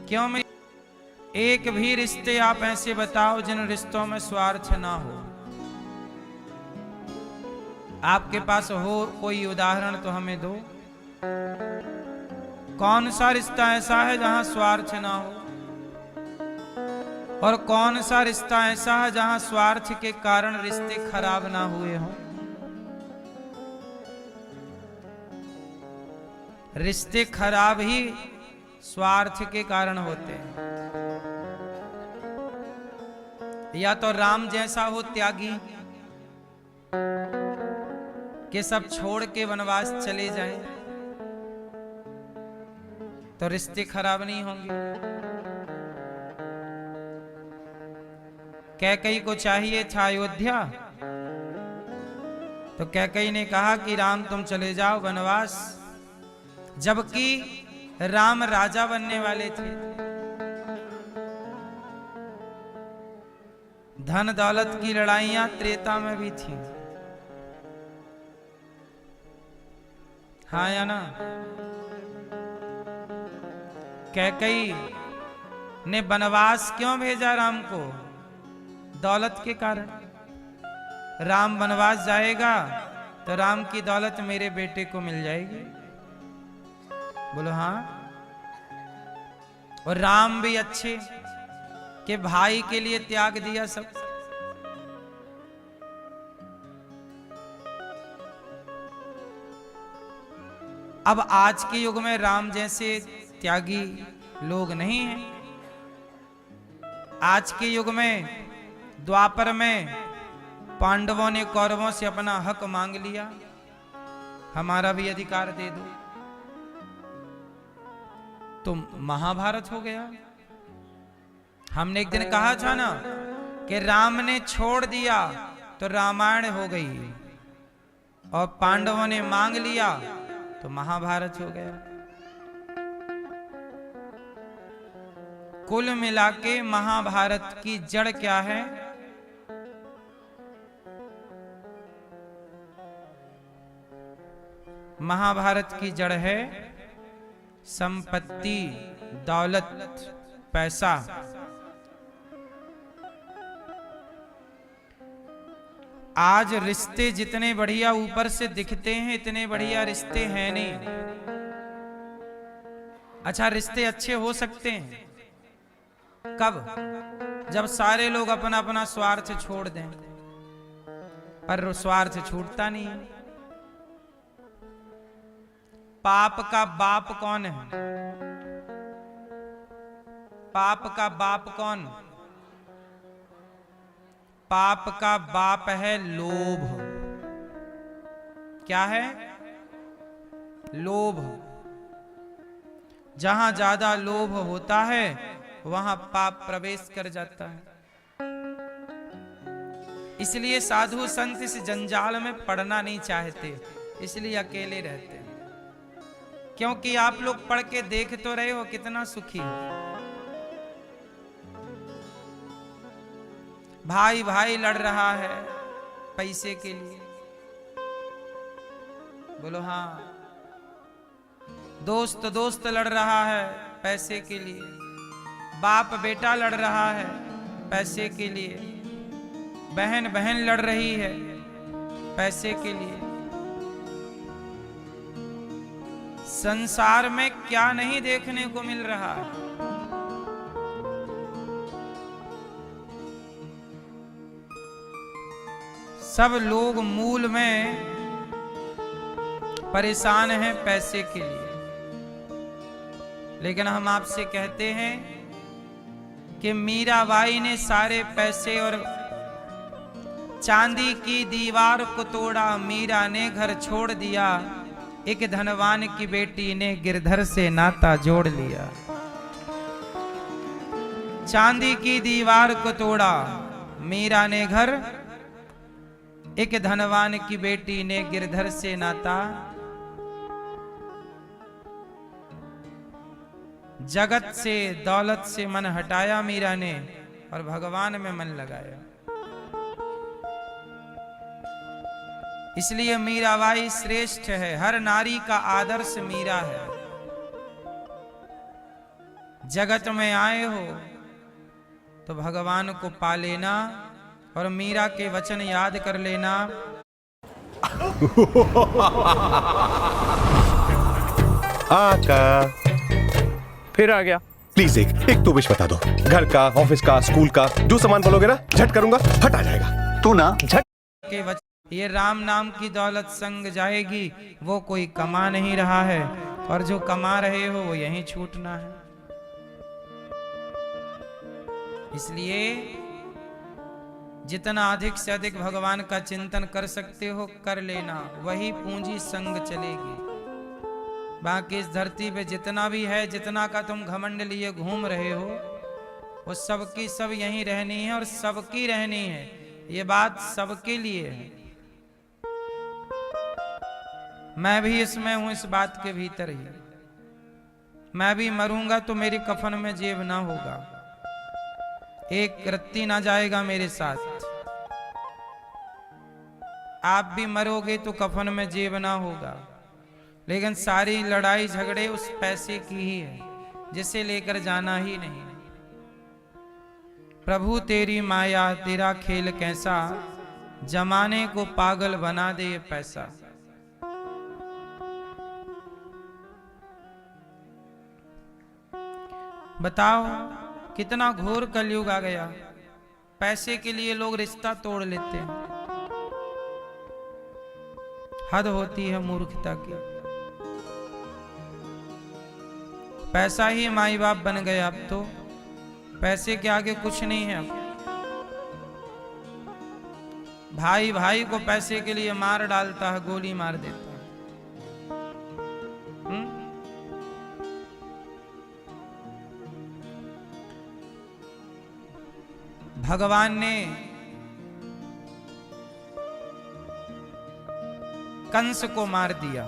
क्यों मैं एक भी रिश्ते आप ऐसे बताओ जिन रिश्तों में स्वार्थ ना हो। आपके पास हो कोई उदाहरण तो हमें दो। कौन सा रिश्ता ऐसा है जहां स्वार्थ ना हो, और कौन सा रिश्ता ऐसा है जहां स्वार्थ के कारण रिश्ते खराब ना हुए हों। रिश्ते खराब ही स्वार्थ के कारण होते हैं। या तो राम जैसा हो त्यागी कि सब छोड़ के वनवास चले जाएं, तो रिश्ते खराब नहीं होंगे। कैकई को चाहिए था अयोध्या, तो कैकई ने कहा कि राम तुम चले जाओ वनवास, जबकि राम राजा बनने वाले थे। धन दौलत की लड़ाइयां त्रेता में भी थी, हाँ या ना। कैकई ने वनवास क्यों भेजा राम को? दौलत के कारण। राम वनवास जाएगा तो राम की दौलत मेरे बेटे को मिल जाएगी। बोलो हाँ। और राम भी अच्छे कि भाई के लिए त्याग दिया सब। अब आज के युग में राम जैसे त्यागी लोग नहीं हैं। आज के युग में, द्वापर में पांडवों ने कौरवों से अपना हक मांग लिया, हमारा भी अधिकार दे दो, तो महाभारत हो गया। हमने एक दिन कहा था ना कि राम ने छोड़ दिया तो रामायण हो गई, और पांडवों ने मांग लिया तो महाभारत हो गया। कुल मिलाके महाभारत की जड़ क्या है? महाभारत की जड़ है संपत्ति, दौलत, पैसा। आज रिश्ते जितने बढ़िया ऊपर से दिखते हैं, इतने बढ़िया रिश्ते हैं नहीं। अच्छा, रिश्ते अच्छे हो सकते हैं कब? जब सारे लोग अपना अपना स्वार्थ छोड़ दें, पर स्वार्थ छूटता नहीं है। पाप का बाप कौन है? पाप का बाप कौन? पाप का बाप है लोभ। क्या है? लोभ। जहां ज्यादा लोभ होता है वहां पाप प्रवेश कर जाता है। इसलिए साधु संत इस जंजाल में पड़ना नहीं चाहते, इसलिए अकेले रहते हैं। क्योंकि आप लोग पढ़ के देख तो रहे हो कितना सुखी हो। भाई भाई लड़ रहा है पैसे के लिए, बोलो हाँ। दोस्त दोस्त लड़ रहा है पैसे के लिए, बाप बेटा लड़ रहा है पैसे के लिए, बहन बहन लड़ रही है पैसे के लिए। संसार में क्या नहीं देखने को मिल रहा है। सब लोग मूल में परेशान हैं पैसे के लिए। लेकिन हम आपसे कहते हैं कि मीराबाई ने सारे पैसे और चांदी की दीवार को तोड़ा, मीरा ने घर छोड़ दिया, एक धनवान की बेटी ने गिरधर से नाता जोड़ लिया। चांदी की दीवार को तोड़ा मीरा ने घर, एक धनवान की बेटी ने गिरधर से नाता। जगत से, दौलत से मन हटाया मीरा ने और भगवान में मन लगाया। इसलिए मीराबाई श्रेष्ठ है। हर नारी का आदर्श मीरा है। जगत में आए हो तो भगवान को पा लेना और मीरा के वचन याद कर लेना। आका फिर आ गया। प्लीज एक तो विश बता दो, घर का, ऑफिस का, स्कूल का, जो सामान बोलोगे ना झट करूंगा, फट आ जाएगा। तू ना झट के वचन, ये राम नाम की दौलत संग जाएगी, वो कोई कमा नहीं रहा है, और जो कमा रहे हो वो यहीं छूटना है। इसलिए जितना अधिक से अधिक भगवान का चिंतन कर सकते हो कर लेना, वही पूंजी संग चलेगी। बाकी इस धरती पे जितना भी है, जितना का तुम घमंड लिए घूम रहे हो, वो सबकी सब यहीं रहनी है और सबकी रहनी है। ये बात सबके लिए है। मैं भी इसमें हूं, इस बात के भीतर ही। मैं भी मरूंगा तो मेरी कफन में जेब ना होगा, एक रत्ती ना जाएगा मेरे साथ। आप भी मरोगे तो कफन में जेब ना होगा, लेकिन सारी लड़ाई झगड़े उस पैसे की ही है जिसे लेकर जाना ही नहीं। प्रभु तेरी माया तेरा खेल कैसा, जमाने को पागल बना दे ये पैसा। बताओ कितना घोर कलयुग आ गया। पैसे के लिए लोग रिश्ता तोड़ लेते हैं। हद होती है मूर्खता की। पैसा ही माई बाप बन गया। अब तो पैसे के आगे कुछ नहीं है। अब भाई भाई को पैसे के लिए मार डालता है, गोली मार देता है। भगवान ने कंस को मार दिया।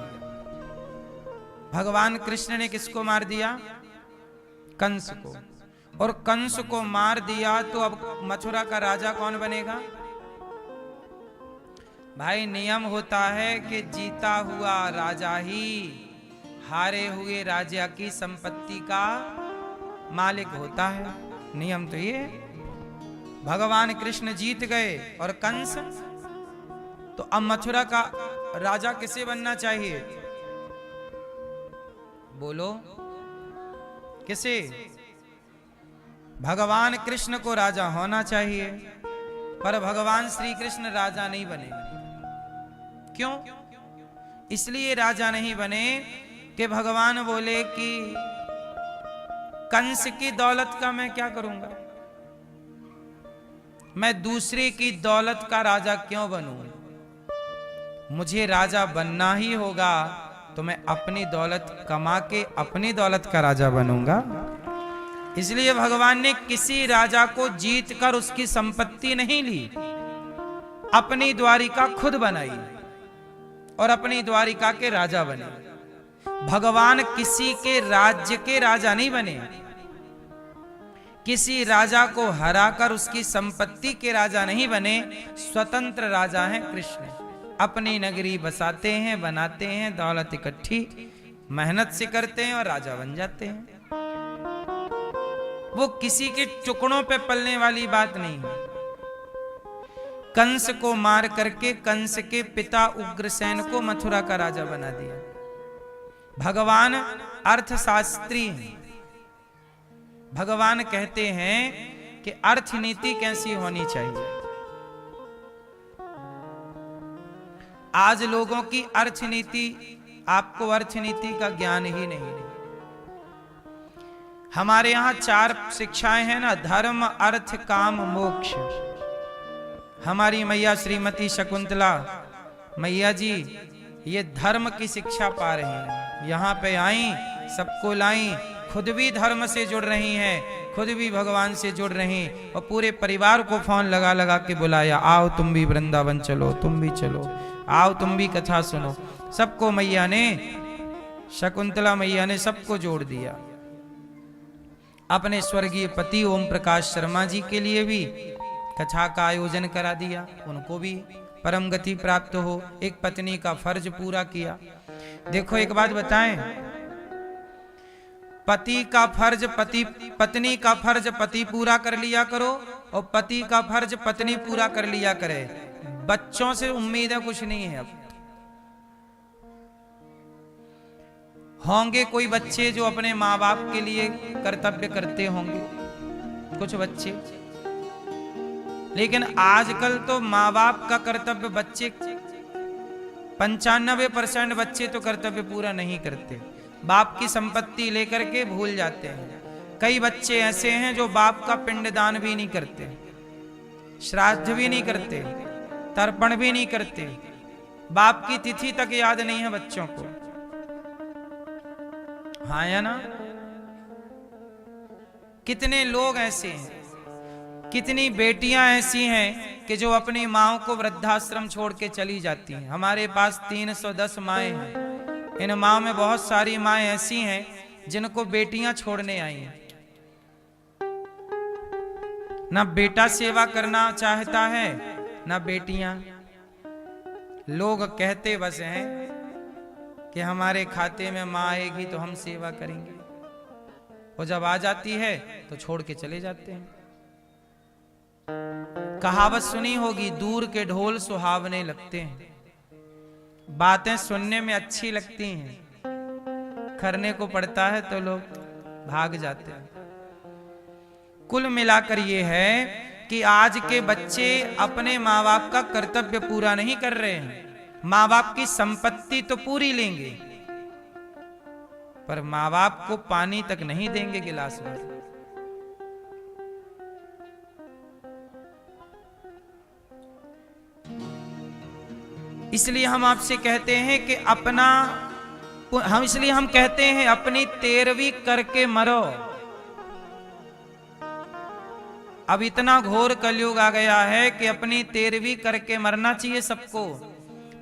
भगवान कृष्ण ने किसको मार दिया? कंस को। और कंस को मार दिया तो अब मथुरा का राजा कौन बनेगा? भाई नियम होता है कि जीता हुआ राजा ही हारे हुए राजा की संपत्ति का मालिक होता है। नियम तो ये। भगवान कृष्ण जीत गए और कंस, तो अब मथुरा का राजा किसे बनना चाहिए? बोलो किसे? भगवान कृष्ण को राजा होना चाहिए, पर भगवान श्री कृष्ण राजा नहीं बने। क्यों? इसलिए राजा नहीं बने कि भगवान बोले कि कंस की दौलत का मैं क्या करूंगा, मैं दूसरे की दौलत का राजा क्यों बनूं? मुझे राजा बनना ही होगा तो मैं अपनी दौलत कमा के अपनी दौलत का राजा बनूंगा। इसलिए भगवान ने किसी राजा को जीत कर उसकी संपत्ति नहीं ली, अपनी द्वारिका खुद बनाई और अपनी द्वारिका के राजा बने। भगवान किसी के राज्य के राजा नहीं बने। किसी राजा को हराकर उसकी संपत्ति के राजा नहीं बने। स्वतंत्र राजा हैं कृष्ण। अपनी नगरी बसाते हैं, बनाते हैं, दौलत इकट्ठी मेहनत से करते हैं और राजा बन जाते हैं। वो किसी के टुकड़ों पे पलने वाली बात नहीं है। कंस को मार करके कंस के पिता उग्रसेन को मथुरा का राजा बना दिया। भगवान अर्थशास्त्री हैं। भगवान कहते हैं कि अर्थनीति कैसी होनी चाहिए। आज लोगों की अर्थनीति, आपको अर्थनीति का ज्ञान ही नहीं। हमारे यहां 4 शिक्षाएं हैं ना, धर्म अर्थ काम मोक्ष। हमारी मैया श्रीमती शकुंतला मैया जी ये धर्म की शिक्षा पा रही हैं। यहाँ पे आई, सबको लाई, खुद भी धर्म से जुड़ रही हैं, खुद भी भगवान से जुड़ रही, और पूरे परिवार को फोन लगा लगा के बुलाया, आओ तुम भी वृंदावन चलो, तुम भी चलो, आओ तुम भी कथा सुनो। सबको मैया ने, शकुंतला मैया ने सबको जोड़ दिया। अपने स्वर्गीय पति ओम प्रकाश शर्मा जी के लिए भी कथा का आयोजन करा दिया, उनको भी परम गति प्राप्त हो। एक पत्नी का फर्ज पूरा किया। देखो एक बात बताएं, पति का फर्ज पत्नी का फर्ज पति पूरा कर लिया करो और पति का फर्ज पत्नी पूरा कर लिया करे। बच्चों से उम्मीद है कुछ नहीं है। अब होंगे कोई बच्चे जो अपने माँ बाप के लिए कर्तव्य करते होंगे, कुछ बच्चे, लेकिन आजकल तो माँ बाप का कर्तव्य बच्चे 95% बच्चे तो कर्तव्य पूरा नहीं करते। बाप की संपत्ति लेकर के भूल जाते हैं। कई बच्चे ऐसे हैं जो बाप का पिंडदान भी नहीं करते, श्राद्ध भी नहीं करते, तर्पण भी नहीं करते, बाप की तिथि तक याद नहीं है बच्चों को। हाँ या ना? कितने लोग ऐसे हैं, कितनी बेटियां ऐसी हैं कि जो अपनी माओ को वृद्धाश्रम छोड़ के चली जाती हैं। हमारे पास 310 माएँ हैं। इन माँ में बहुत सारी माएँ ऐसी हैं जिनको बेटियां छोड़ने आई हैं। ना बेटा सेवा करना चाहता है ना बेटियां। लोग कहते बस हैं कि हमारे खाते में माँ आएगी तो हम सेवा करेंगे, और जब आ जाती है तो छोड़ के चले जाते हैं। कहावत सुनी होगी, दूर के ढोल सुहावने लगते हैं। बातें सुनने में अच्छी लगती हैं, करने को पड़ता है तो लोग भाग जाते हैं। कुल मिलाकर ये है कि आज के बच्चे अपने माँ बाप का कर्तव्य पूरा नहीं कर रहे हैं। माँ बाप की संपत्ति तो पूरी लेंगे, पर माँ बाप को पानी तक नहीं देंगे गिलास भर। इसलिए हम आपसे कहते हैं कि हम कहते हैं अपनी 13वीं करके मरो। अब इतना घोर कलयुग आ गया है कि अपनी 13वीं करके मरना चाहिए सबको।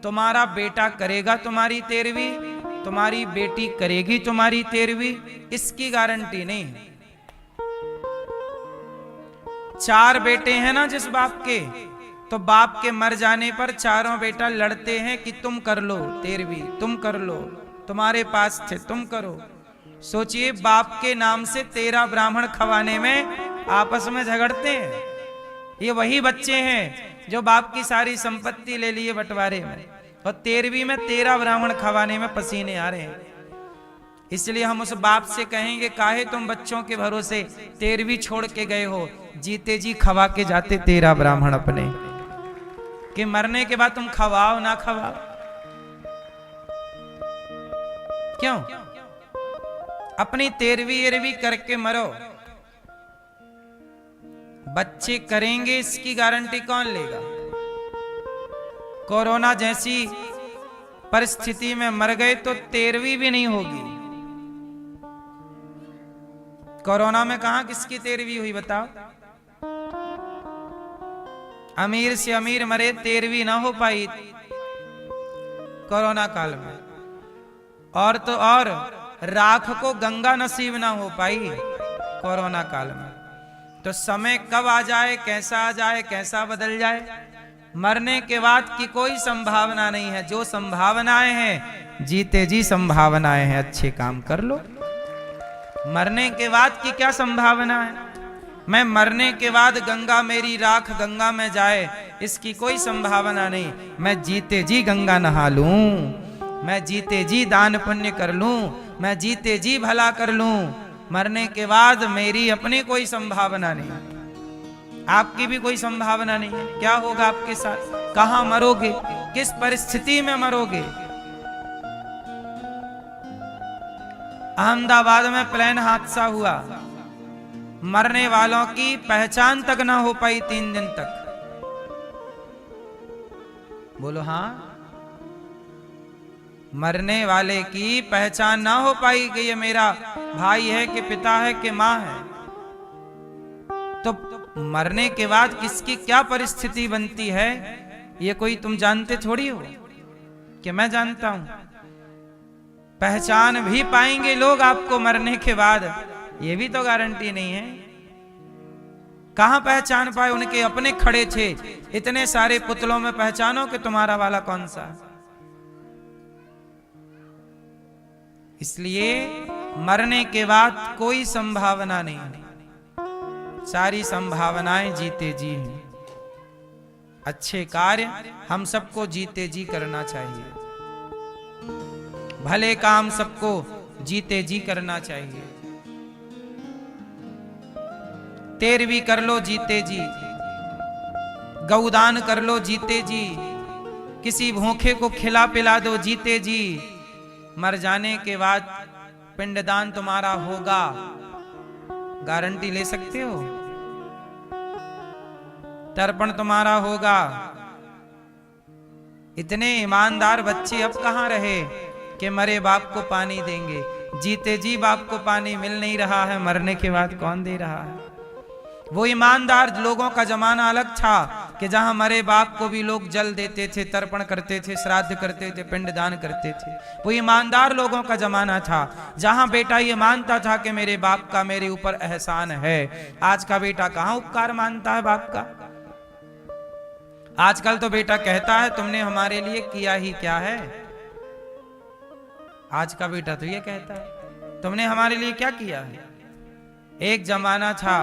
तुम्हारा बेटा करेगा तुम्हारी 13वीं, तुम्हारी बेटी करेगी तुम्हारी 13वीं, इसकी गारंटी नहीं है। 4 बेटे हैं ना जिस बाप के, तो बाप के मर जाने पर चारों बेटा लड़ते हैं कि तुम कर लो 13वीं, तुम कर लो, तुम्हारे पास थे तुम करो। सोचिए, बाप के नाम से 13 ब्राह्मण खवाने में आपस में झगड़ते हैं। ये वही बच्चे हैं जो बाप की सारी संपत्ति ले लिए बंटवारे में, और 13वीं में 13 ब्राह्मण खवाने में पसीने आ रहे हैं। इसलिए हम उस बाप से कहेंगे, काहे तुम बच्चों के भरोसे 13वीं छोड़ के गए हो, जीते जी खवा के जाते 13 ब्राह्मण अपने, कि मरने के बाद तुम खवाओ ना खवाओ। क्यों? अपनी 13वीं करके मरो। बच्चे करेंगे इसकी गारंटी कौन लेगा? कोरोना जैसी परिस्थिति में मर गए तो 13वीं भी नहीं होगी। कोरोना में कहां किसकी 13वीं हुई बताओ? अमीर से अमीर मरे, 13वीं ना हो पाई कोरोना काल में। और तो और राख को गंगा नसीब ना हो पाई कोरोना काल में। तो समय कब आ जाए, कैसा आ जाए, कैसा बदल जाए, मरने के बाद की कोई संभावना नहीं है। जो संभावनाएं हैं, जीते जी संभावनाएं हैं, अच्छे काम कर लो। मरने के बाद की क्या संभावना है? मैं मरने के बाद गंगा मेरी राख गंगा में जाए, इसकी कोई संभावना नहीं। मैं जीते जी गंगा नहा लूं, मैं जीते जी दान पुण्य कर लूं, मैं जीते जी भला कर लूं। मरने के बाद मेरी अपनी कोई संभावना नहीं, आपकी भी कोई संभावना नहीं है। क्या होगा आपके साथ? कहां मरोगे? किस परिस्थिति में मरोगे? अहमदाबाद में प्लेन हादसा हुआ, मरने वालों की पहचान तक ना हो पाई 3 दिन तक। बोलो हाँ? मरने वाले की पहचान ना हो पाई कि ये मेरा भाई है कि पिता है कि मां है। तो मरने के बाद किसकी क्या परिस्थिति बनती है, ये कोई तुम जानते थोड़ी हो कि मैं जानता हूं। पहचान भी पाएंगे लोग आपको मरने के बाद, ये भी तो गारंटी नहीं है। कहां पहचान पाए? उनके अपने खड़े थे, इतने सारे पुतलों में पहचानो कि तुम्हारा वाला कौन सा। इसलिए मरने के बाद कोई संभावना नहीं, सारी संभावनाएं जीते जी हैं। अच्छे कार्य हम सबको जीते जी करना चाहिए, भले काम सबको जीते जी करना चाहिए। 13वीं कर लो जीते जी, गौदान कर लो जीते जी, किसी भूखे को खिला पिला दो जीते जी। मर जाने के बाद पिंडदान तुम्हारा होगा, गारंटी ले सकते हो? तर्पण तुम्हारा होगा। इतने ईमानदार बच्चे अब कहां रहे कि मरे बाप को पानी देंगे? जीते जी बाप को पानी मिल नहीं रहा है, मरने के बाद कौन दे रहा है? वो ईमानदार लोगों का जमाना अलग था कि जहां मरे बाप को भी लोग जल देते थे, तर्पण करते थे, श्राद्ध करते थे, पिंडदान करते थे। वो ईमानदार लोगों का जमाना था, जहां बेटा ये मानता था कि मेरे बाप का मेरे ऊपर एहसान है। आज का बेटा कहां उपकार मानता है बाप का? आजकल तो बेटा कहता है तुमने हमारे लिए किया ही क्या है। आज का बेटा तो ये कहता है तुमने हमारे लिए क्या किया है। एक जमाना था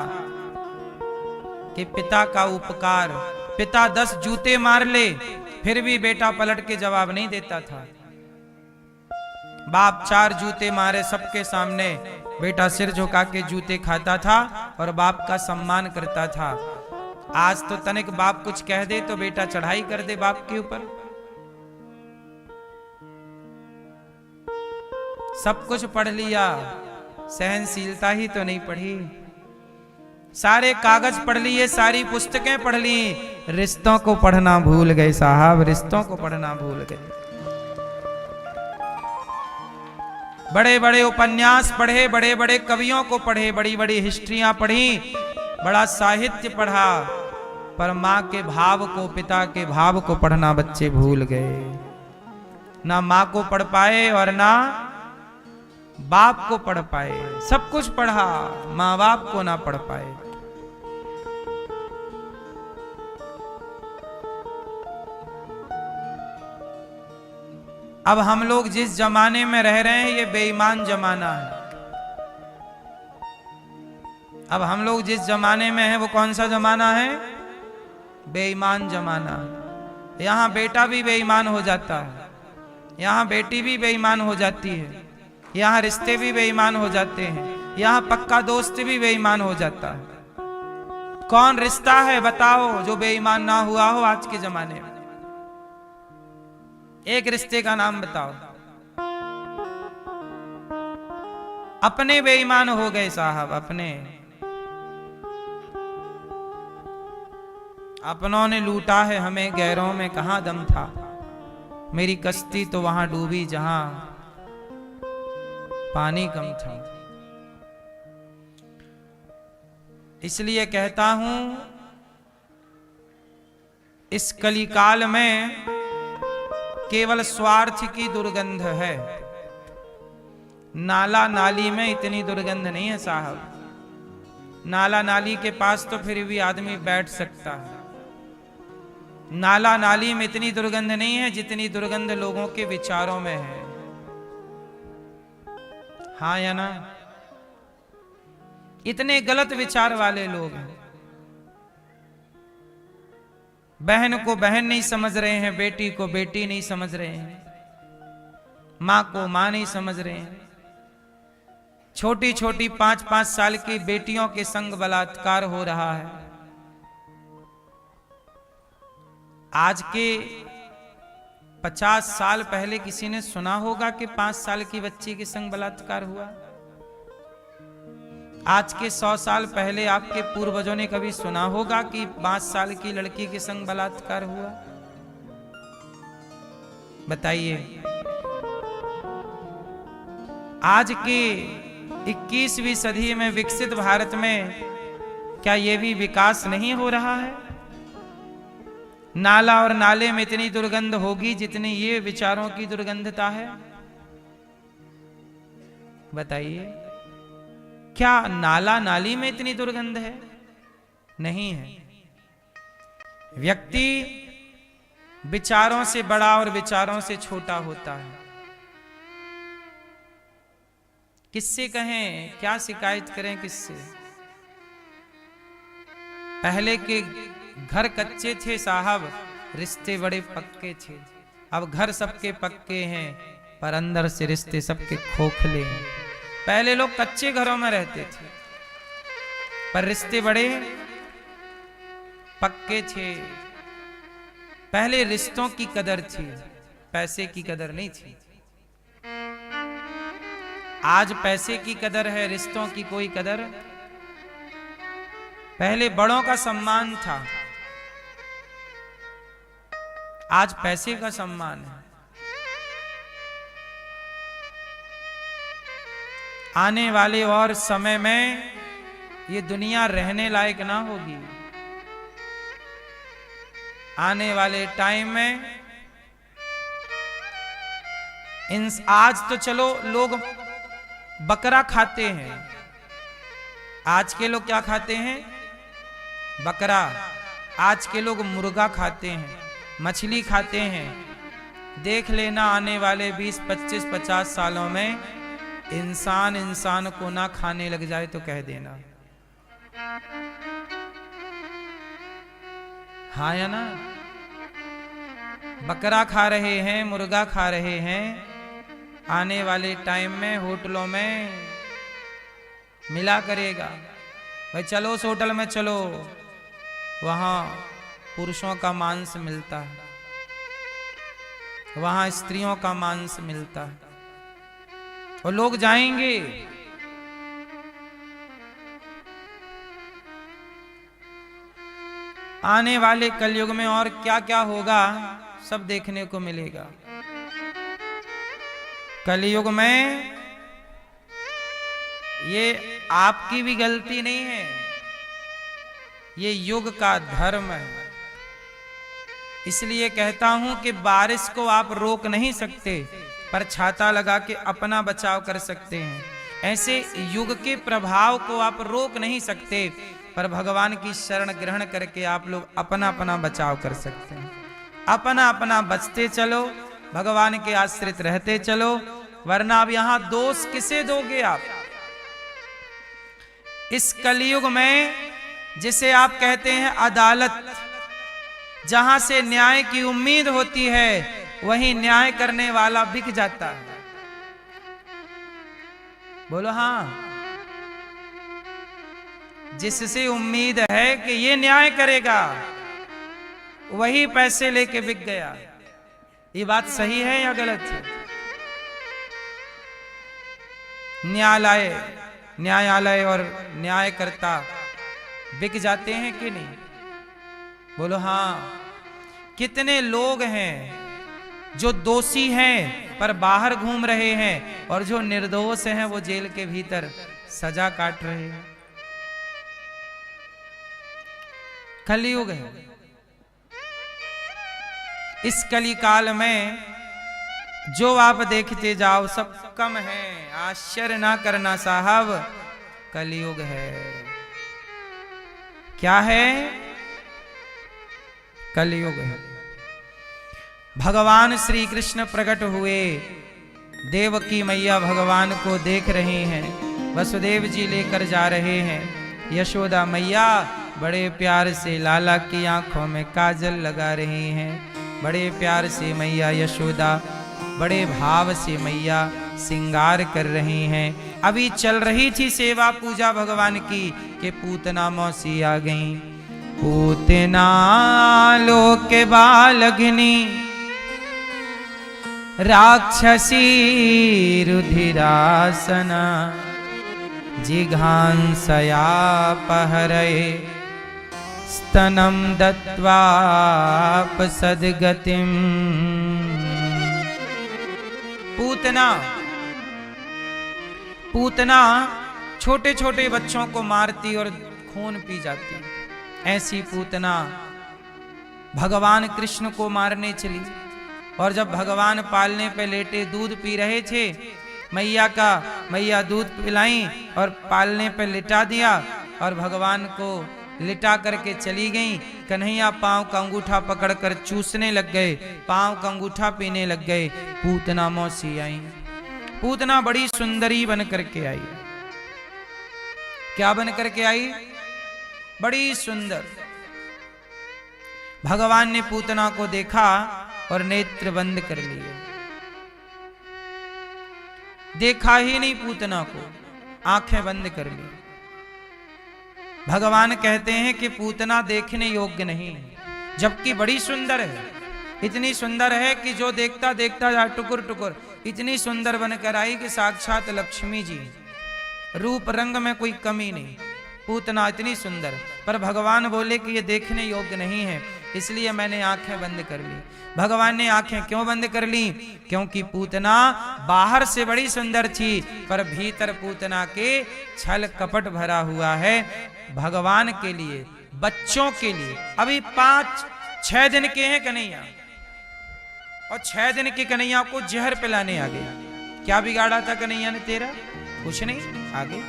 कि पिता का उपकार, पिता 10 जूते मार ले फिर भी बेटा पलट के जवाब नहीं देता था। बाप 4 जूते मारे सबके सामने, बेटा सिर झुका के जूते खाता था और बाप का सम्मान करता था। आज तो तनिक बाप कुछ कह दे तो बेटा चढ़ाई कर दे बाप के ऊपर। सब कुछ पढ़ लिया, सहनशीलता ही तो नहीं पढ़ी। सारे कागज पढ़ लिए, सारी पुस्तकें पढ़ ली, रिश्तों को पढ़ना भूल गए साहब, रिश्तों को पढ़ना भूल गए। बड़े बड़े उपन्यास पढ़े, बड़े बड़े कवियों को पढ़े, बड़ी बड़ी हिस्ट्रियां पढ़ी, बड़ा साहित्य पढ़ा, पर मां के भाव को, पिता के भाव को पढ़ना बच्चे भूल गए। ना मां को पढ़ पाए और ना बाप को पढ़ पाए। सब कुछ पढ़ा, मां बाप को ना पढ़ पाए। अब हम लोग जिस जमाने में रह रहे हैं ये बेईमान जमाना है। अब हम लोग जिस जमाने में हैं वो कौन सा जमाना है? बेईमान जमाना है। यहां बेटा भी बेईमान हो जाता है, यहां बेटी भी बेईमान हो जाती है, यहां रिश्ते भी बेईमान हो जाते हैं, यहां पक्का दोस्त भी बेईमान हो जाता है। कौन रिश्ता है बताओ जो बेईमान ना हुआ हो आज के जमाने में? एक रिश्ते का नाम बताओ। अपने बेईमान हो गए साहब, अपने अपनों ने लूटा है हमें, गैरों में कहां दम था। मेरी कश्ती तो वहां डूबी जहां पानी कम था। इसलिए कहता हूं इस कलिकाल में केवल स्वार्थ की दुर्गंध है, नाला नाली में इतनी दुर्गंध नहीं है साहब। नाला नाली के पास तो फिर भी आदमी बैठ सकता है, नाला नाली में इतनी दुर्गंध नहीं है जितनी दुर्गंध लोगों के विचारों में है। हाँ या ना? इतने गलत विचार वाले लोग हैं। बहन को बहन नहीं समझ रहे हैं, बेटी को बेटी नहीं समझ रहे हैं, मां को मां नहीं समझ रहे हैं। छोटी छोटी 5-5 साल की बेटियों के संग बलात्कार हो रहा है। आज के 50 साल पहले किसी ने सुना होगा कि 5 साल की बच्ची के संग बलात्कार हुआ? आज के 100 साल पहले आपके पूर्वजों ने कभी सुना होगा कि 5 साल की लड़की के संग बलात्कार हुआ? बताइए। आज के 21वीं सदी में विकसित भारत में क्या यह भी विकास नहीं हो रहा है? नाला और नाले में इतनी दुर्गंध होगी जितनी ये विचारों की दुर्गंधता है। बताइए, क्या नाला नाली में इतनी दुर्गंध है? नहीं है। व्यक्ति विचारों से बड़ा और विचारों से छोटा होता है। किससे कहें, क्या शिकायत करें किससे। पहले के घर कच्चे थे साहब, रिश्ते बड़े पक्के थे। अब घर सबके पक्के हैं पर अंदर से रिश्ते सबके खोखले हैं। पहले लोग कच्चे घरों में रहते थे पर रिश्ते बड़े पक्के थे। पहले रिश्तों की कदर थी, पैसे की कदर नहीं थी। आज पैसे की कदर है, रिश्तों की कोई कदर। पहले बड़ों का सम्मान था, आज पैसे का सम्मान है। आने वाले और समय में ये दुनिया रहने लायक ना होगी। आने वाले टाइम में आज तो चलो लोग बकरा खाते हैं। आज के लोग क्या खाते हैं? बकरा। आज के लोग मुर्गा खाते हैं, मछली खाते हैं। देख लेना आने वाले 20, 25, 50 सालों में इंसान इंसान को ना खाने लग जाए तो कह देना। हाँ या ना? बकरा खा रहे हैं, मुर्गा खा रहे हैं। आने वाले टाइम में होटलों में मिला करेगा। भाई चलो उस होटल में चलो, वहां पुरुषों का मांस मिलता है, वहां स्त्रियों का मांस मिलता है। और लोग जाएंगे। आने वाले कलयुग में और क्या क्या होगा सब देखने को मिलेगा। कलयुग में ये आपकी भी गलती नहीं है, ये युग का धर्म है। इसलिए कहता हूं कि बारिश को आप रोक नहीं सकते पर छाता लगा के अपना बचाव कर सकते हैं। ऐसे युग के प्रभाव को आप रोक नहीं सकते पर भगवान की शरण ग्रहण करके आप लोग अपना अपना बचाव कर सकते हैं। अपना अपना बचते चलो, भगवान के आश्रित रहते चलो, वरना अब यहां दोष किसे दोगे आप? इस कलयुग में जिसे आप कहते हैं अदालत, जहां से न्याय की उम्मीद होती है वहीं न्याय करने वाला बिक जाता है। बोलो हाँ। जिससे उम्मीद है कि ये न्याय करेगा वही पैसे लेके बिक गया। ये बात सही है या गलत है? न्यायालय और न्यायकर्ता बिक जाते हैं कि नहीं? बोलो हाँ। कितने लोग हैं जो दोषी हैं पर बाहर घूम रहे हैं और जो निर्दोष हैं वो जेल के भीतर सजा काट रहे हैं। कलयुग है। इस कली काल में जो आप देखते जाओ सब कम है। आश्चर्य ना करना साहब, कलयुग है। क्या है? कलयुग है। भगवान श्री कृष्ण प्रकट हुए, देवकी मैया भगवान को देख रहे हैं, वसुदेव जी लेकर जा रहे हैं। यशोदा मैया बड़े प्यार से लाला की आंखों में काजल लगा रही हैं। बड़े प्यार से मैया यशोदा बड़े भाव से मैया श्रृंगार कर रही हैं। अभी चल रही थी सेवा पूजा भगवान की कि पूतना मौसी आ गई। पूतना लोक बालग्नि राक्षसी रुधिरासना जिघांसया पहरये स्तनम दत्वाप सद्गतिम। पूतना छोटे छोटे बच्चों को मारती और खून पी जाती। ऐसी पूतना भगवान कृष्ण को मारने चली। और जब भगवान पालने पे लेटे दूध पी रहे थे, मैया दूध पिलाई और पालने पे लिटा दिया और भगवान को लिटा करके चली गई। कन्हैया पांव का अंगूठा पकड़कर चूसने लग गए, पांव का अंगूठा पीने लग गए। पूतना मौसी आई। पूतना बड़ी सुंदरी बन करके आई। क्या बन करके आई? बड़ी सुंदर। भगवान ने पूतना को देखा और नेत्र बंद कर लिए। देखा ही नहीं पूतना को, आंखें बंद कर ली। भगवान कहते हैं कि पूतना देखने योग्य नहीं है, जबकि बड़ी सुंदर है। इतनी सुंदर है कि जो देखता देखता जा टुकुर टुकुर। इतनी सुंदर बनकर आई कि साक्षात लक्ष्मी जी, रूप रंग में कोई कमी नहीं। पूतना इतनी सुंदर, पर भगवान बोले कि ये देखने योग्य नहीं है, इसलिए मैंने आंखें बंद कर ली। भगवान ने आंखें क्यों बंद कर ली? क्योंकि पूतना बाहर से बड़ी सुंदर थी, पर भीतर पूतना के छल कपट भरा हुआ है। भगवान के लिए, बच्चों के लिए, अभी 5-6 दिन के हैं कन्हैया, और 6 दिन के कन्हैया को जहर पिलाने आ गया। क्या बिगाड़ा था कन्हैया ने तेरा? कुछ नहीं। आगे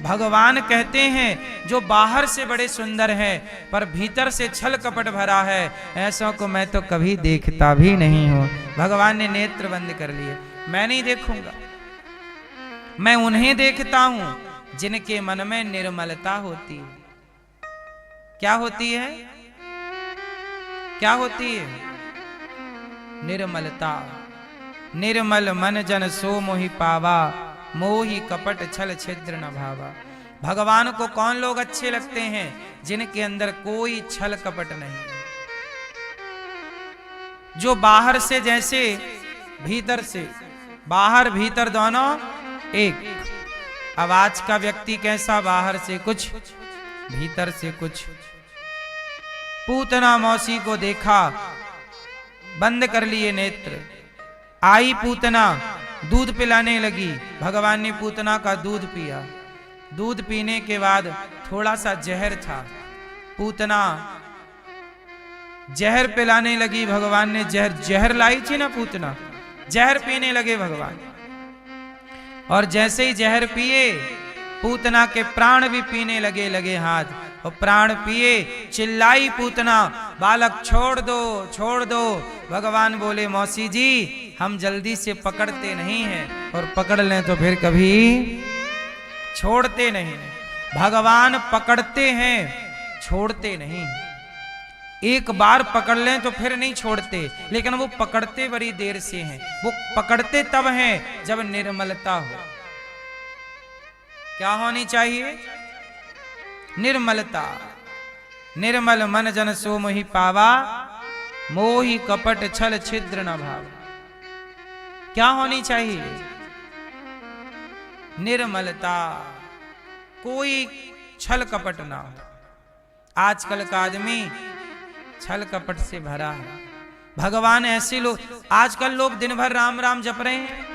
भगवान कहते हैं जो बाहर से बड़े सुंदर हैं पर भीतर से छल कपट भरा है, ऐसा को मैं तो कभी देखता भी नहीं हूं। भगवान ने नेत्र बंद कर लिए। मैं नहीं देखूंगा, मैं उन्हें देखता हूं जिनके मन में निर्मलता होती है। क्या होती है? क्या होती है? निर्मलता। निर्मल मन जन सो मोहि पावा, मोहि कपट छल छिद्र न भावा। भगवान को कौन लोग अच्छे लगते हैं? जिनके अंदर कोई छल कपट नहीं, जो बाहर से जैसे भीतर से, बाहर भीतर दोनों एक। अब आज का व्यक्ति कैसा? बाहर से कुछ, भीतर से कुछ। पूतना मौसी को देखा, बंद कर लिए नेत्र। आई पूतना, दूध पिलाने लगी। भगवान ने पूतना का दूध पिया। दूध पीने के बाद थोड़ा सा जहर था। पूतना जहर पिलाने लगी। भगवान ने जहर लाई थी ना पूतना, जहर पीने लगे भगवान। और जैसे ही जहर पिए, पूतना के प्राण भी पीने लगे हाथ, और प्राण पिए। चिल्लाई पूतना, बालक छोड़ दो, छोड़ दो। भगवान बोले मौसी जी, हम जल्दी से पकड़ते नहीं हैं, और पकड़ लें तो फिर कभी छोड़ते नहीं। भगवान पकड़ते हैं, छोड़ते नहीं। एक बार पकड़ लें तो फिर नहीं छोड़ते, लेकिन वो पकड़ते बड़ी देर से हैं। वो पकड़ते तब हैं जब निर्मलता हो। क्या होनी चाहिए? निर्मलता। निर्मल मन जन सो मोहि पावा, मोहि कपट छल छिद्र न भावा। क्या होनी चाहिए? निर्मलता, कोई छल कपट ना हो। आजकल का आदमी छल कपट से भरा है। भगवान ऐसे लोग, आजकल लोग दिन भर राम राम जप रहे हैं,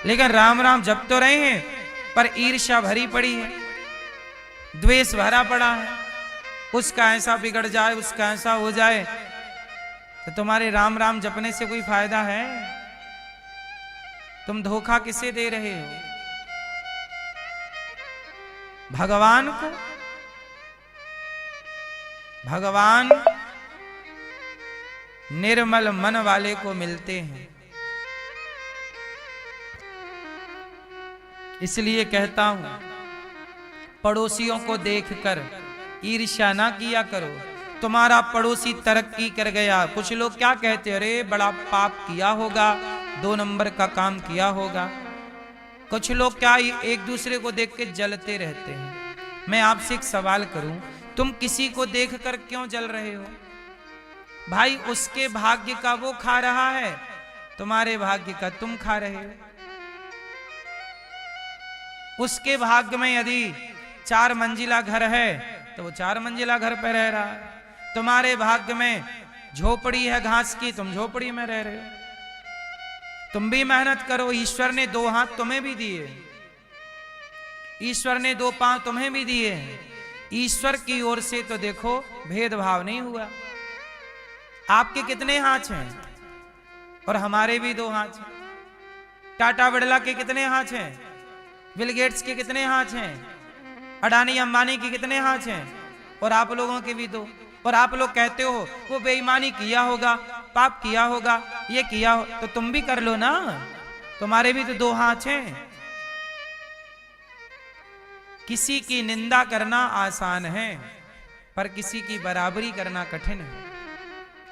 लेकिन राम राम जप तो रहे हैं पर ईर्ष्या भरी पड़ी है, द्वेष भरा पड़ा है। उसका ऐसा बिगड़ जाए, उसका ऐसा हो जाए, तो तुम्हारे राम राम जपने से कोई फायदा है? तुम धोखा किसे दे रहे हो? भगवान को। भगवान निर्मल मन वाले को मिलते हैं। इसलिए कहता हूं, पड़ोसियों को देखकर ईर्ष्या ना किया करो। तुम्हारा पड़ोसी तरक्की कर गया, कुछ लोग क्या कहते, अरे बड़ा पाप किया होगा, 2 नंबर का काम किया होगा। कुछ लोग क्या एक दूसरे को देख के जलते रहते हैं। मैं आपसे एक सवाल करूं, तुम किसी को देखकर क्यों जल रहे हो? भाई उसके भाग्य का वो खा रहा है, तुम्हारे भाग्य का तुम खा रहे हो। उसके भाग्य में यदि 4 मंजिला घर है तो वो 4 मंजिला घर पे रह रहा है। तुम्हारे भाग्य में झोपड़ी है घास की, तुम झोपड़ी में रह रहे हो। तुम भी मेहनत करो। ईश्वर ने 2 हाथ तुम्हें भी दिए, ईश्वर ने 2 पांव तुम्हें भी दिए हैं। ईश्वर की ओर से तो देखो भेदभाव नहीं हुआ। आपके कितने हाथ हैं और हमारे भी 2 हाथ हैं। टाटा बिड़ला के कितने हाथ हैं, बिल गेट्स के कितने हाथ हैं, अडानी अंबानी के कितने हाथ हैं, और आप लोगों के भी 2। और आप लोग कहते हो वो बेईमानी किया होगा, पाप किया होगा, ये किया हो, तो तुम भी कर लो ना। तुम्हारे भी तो दो हाथ हैं। किसी की निंदा करना आसान है, पर किसी की बराबरी करना कठिन है।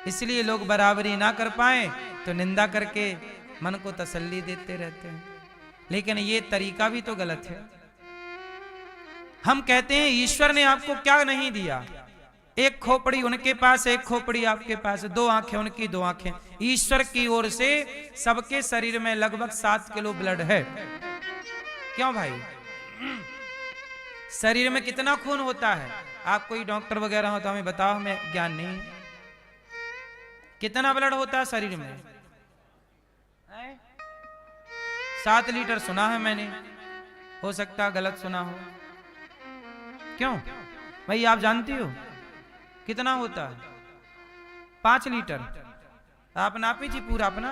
इसलिए लोग बराबरी ना कर पाए तो निंदा करके मन को तसल्ली देते रहते हैं, लेकिन ये तरीका भी तो गलत है। हम कहते हैं ईश्वर ने आपको क्या नहीं दिया, एक खोपड़ी उनके पास, एक खोपड़ी आपके पास, दो आंखें उनकी, दो आंखें। ईश्वर की ओर से सबके शरीर में लगभग 7 किलो ब्लड है। क्यों भाई? शरीर में कितना खून होता है? आप कोई डॉक्टर वगैरह हो तो हमें बताओ, हमें ज्ञान नहीं। कितना ब्लड होता है शरीर में? 7 लीटर सुना है मैंने, हो सकता है गलत सुना हो। क्यों भाई, आप जानती हो कितना होता है? 5 लीटर। आप नापी जी पूरा अपना